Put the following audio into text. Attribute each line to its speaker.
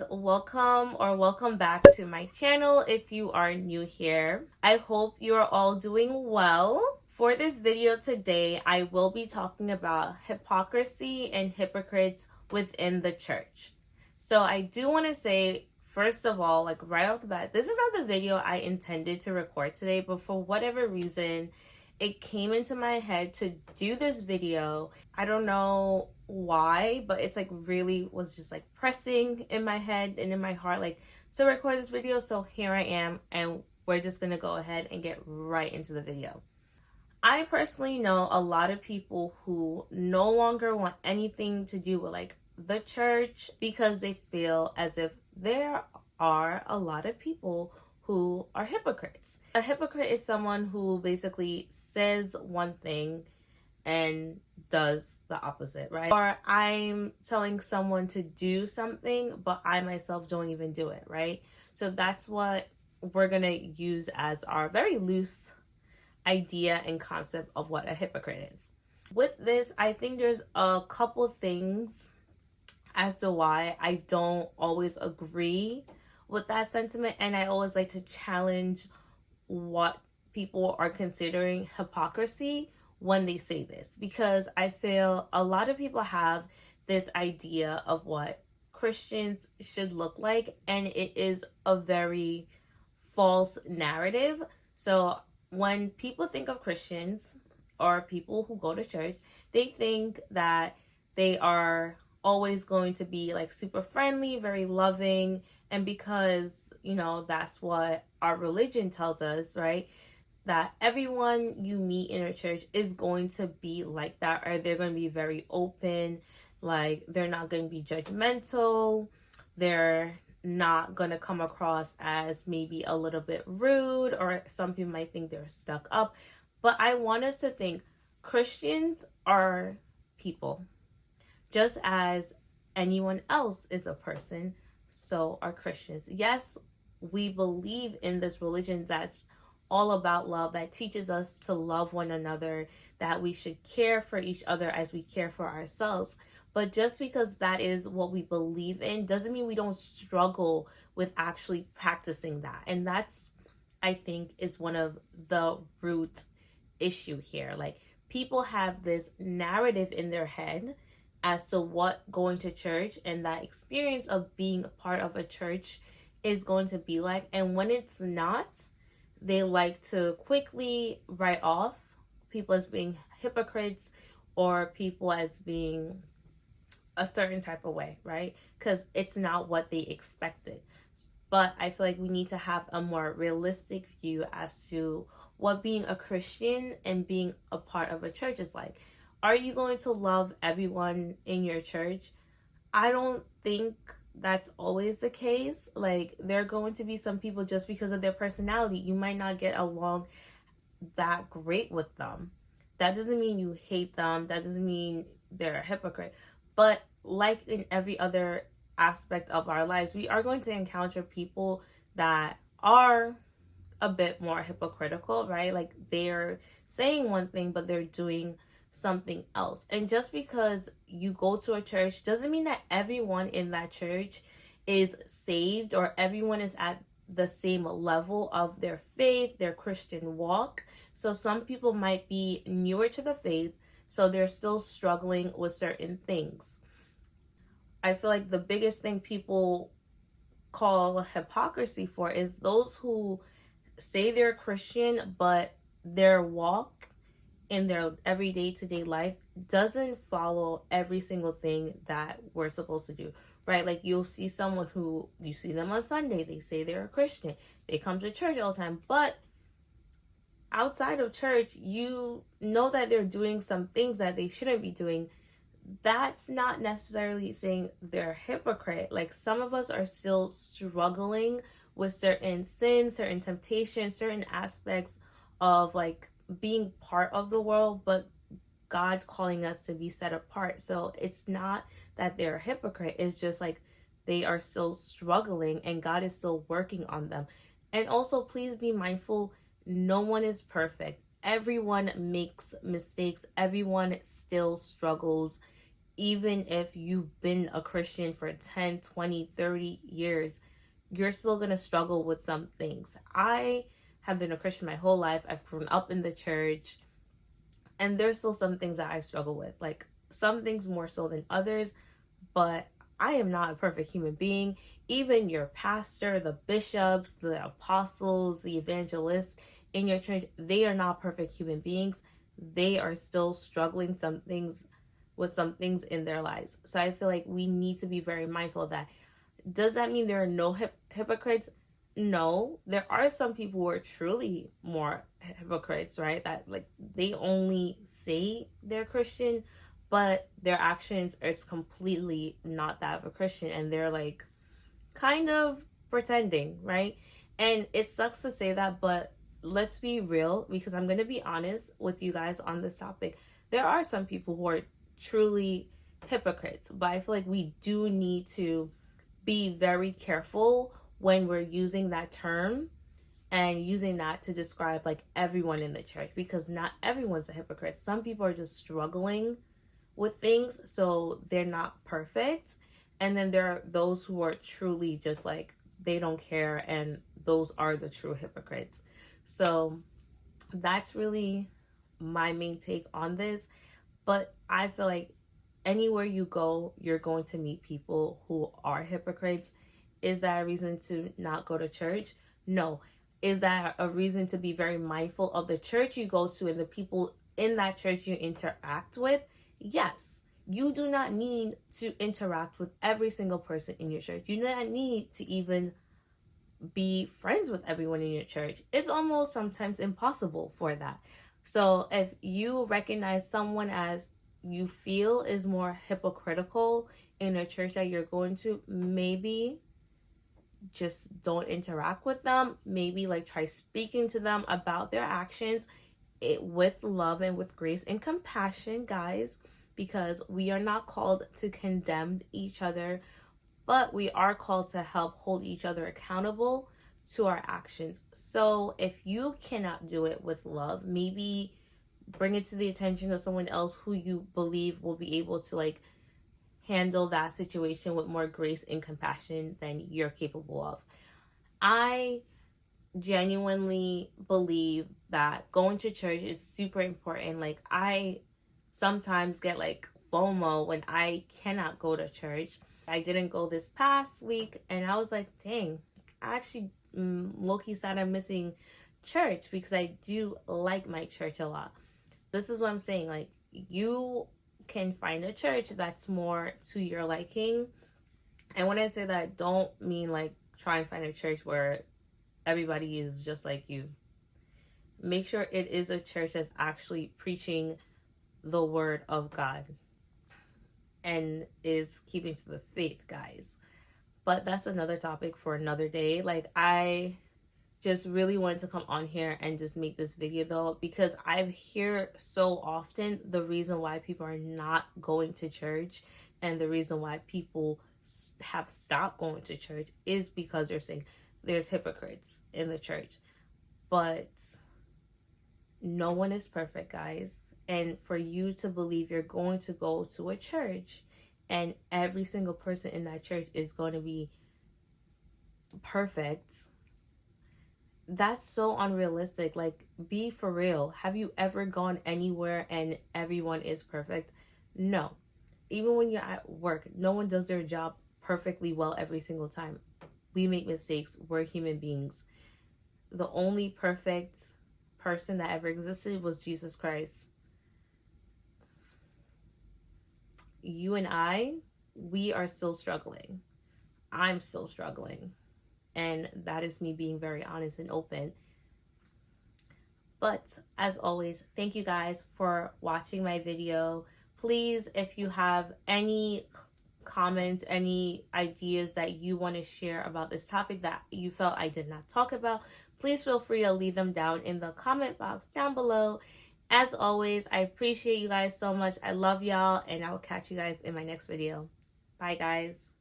Speaker 1: Welcome back to my channel if you are new here. I hope you are all doing well. For this video today, I will be talking about hypocrisy and hypocrites within the church. So I do want to say, first of all, like right off the bat, this is not the video I intended to record today, but for whatever reason, it came into my head to do this video. I don't know why, but it's like really was just like pressing in my head and in my heart like to record this video. So here I am, and we're just gonna go ahead and get right into the video. I personally know a lot of people who no longer want anything to do with like the church because they feel as if there are a lot of people who are hypocrites. A hypocrite is someone who basically says one thing and does the opposite, right? Or I'm telling someone to do something, but I myself don't even do it, right? So that's what we're gonna use as our very loose idea and concept of what a hypocrite is. With this, I think there's a couple things as to why I don't always agree with that sentiment, and I always like to challenge what people are considering hypocrisy when they say this, because I feel a lot of people have this idea of what Christians should look like, and it is a very false narrative. So when people think of Christians or people who go to church, they think that they are always going to be like super friendly, very loving, and because, you know, that's what our religion tells us, right? That everyone you meet in a church is going to be like that, or they're going to be very open, like they're not going to be judgmental, they're not going to come across as maybe a little bit rude, or some people might think they're stuck up. But I want us to think Christians are people. Just as anyone else is a person, so are Christians. Yes, we believe in this religion that's all about love, that teaches us to love one another, that we should care for each other as we care for ourselves. But just because that is what we believe in doesn't mean we don't struggle with actually practicing that. And that's, I think, is one of the root issue here. Like, people have this narrative in their head as to what going to church and that experience of being a part of a church is going to be like. And when it's not, they like to quickly write off people as being hypocrites or people as being a certain type of way, right? Because it's not what they expected. But I feel like we need to have a more realistic view as to what being a Christian and being a part of a church is like. Are you going to love everyone in your church? I don't think that's always the case. Like, there are going to be some people, just because of their personality, you might not get along that great with them. That doesn't mean you hate them. That doesn't mean they're a hypocrite. But like in every other aspect of our lives, we are going to encounter people that are a bit more hypocritical, right? Like, they're saying one thing, but they're doing something else. And just because you go to a church doesn't mean that everyone in that church is saved or everyone is at the same level of their faith, their Christian walk. So some people might be newer to the faith, so they're still struggling with certain things. I feel like the biggest thing people call hypocrisy for is those who say they're Christian, but their walk in their everyday to day life doesn't follow every single thing that we're supposed to do, right? Like, you'll see someone who, you see them on Sunday, they say they're a Christian, they come to church all the time, but outside of church, you know that they're doing some things that they shouldn't be doing. That's not necessarily saying they're a hypocrite. Like, some of us are still struggling with certain sins, certain temptations, certain aspects of like being part of the world, but God calling us to be set apart. So it's not that they're a hypocrite, it's just like they are still struggling and God is still working on them. And also, please be mindful, no one is perfect. Everyone makes mistakes, everyone still struggles even if you've been a Christian for 10, 20, 30 years, you're still going to struggle with some things. I have been a Christian my whole life. I've grown up in the church, and there's still some things that I struggle with. Like some things more so than others, but I am not a perfect human being. Even your pastor, the bishops, the apostles, the evangelists in your church, they are not perfect human beings. They are still struggling with some things in their lives. So I feel like we need to be very mindful of that. Does that mean there are no hypocrites? No, there are some people who are truly more hypocrites, right? That like they only say they're Christian, but their actions, it's completely not that of a Christian, and they're like kind of pretending, right? And it sucks to say that, but let's be real, because I'm going to be honest with you guys on this topic. There are some people who are truly hypocrites, but I feel like we do need to be very careful when we're using that term and using that to describe like everyone in the church, because not everyone's a hypocrite. Some people are just struggling with things, so they're not perfect. And then there are those who are truly just like they don't care, and those are the true hypocrites. So that's really my main take on this. But I feel like anywhere you go, you're going to meet people who are hypocrites. Is that a reason to not go to church? No. Is that a reason to be very mindful of the church you go to and the people in that church you interact with? Yes. You do not need to interact with every single person in your church. You do not need to even be friends with everyone in your church. It's almost sometimes impossible for that. So if you recognize someone as you feel is more hypocritical in a church that you're going to, maybe just don't interact with them. Maybe like try speaking to them about their actions with love and with grace and compassion, guys, because we are not called to condemn each other, but we are called to help hold each other accountable to our actions. So if you cannot do it with love, maybe bring it to the attention of someone else who you believe will be able to like handle that situation with more grace and compassion than you're capable of. I genuinely believe that going to church is super important. Like I sometimes get like FOMO when I cannot go to church. I didn't go this past week, and I was like, dang, I actually low-key sad I'm missing church, because I do like my church a lot. This is what I'm saying. Like, you can find a church that's more to your liking. And when I say that, I don't mean like try and find a church where everybody is just like you. Make sure it is a church that's actually preaching the word of God and is keeping to the faith, guys. But that's another topic for another day. Like, I just really wanted to come on here and just make this video though, because I hear so often the reason why people are not going to church and the reason why people have stopped going to church is because they're saying there's hypocrites in the church. But no one is perfect, guys. And for you to believe you're going to go to a church and every single person in that church is going to be perfect, that's so unrealistic. Like, be for real. Have you ever gone anywhere and everyone is perfect? No. Even when you're at work, no one does their job perfectly well every single time. We make mistakes. We're human beings. The only perfect person that ever existed was Jesus Christ. You and I, we are still struggling. I'm still struggling. And that is me being very honest and open. But as always, thank you guys for watching my video. Please, if you have any comments, any ideas that you want to share about this topic that you felt I did not talk about, please feel free to leave them down in the comment box down below. As always, I appreciate you guys so much. I love y'all, and I will catch you guys in my next video. Bye, guys.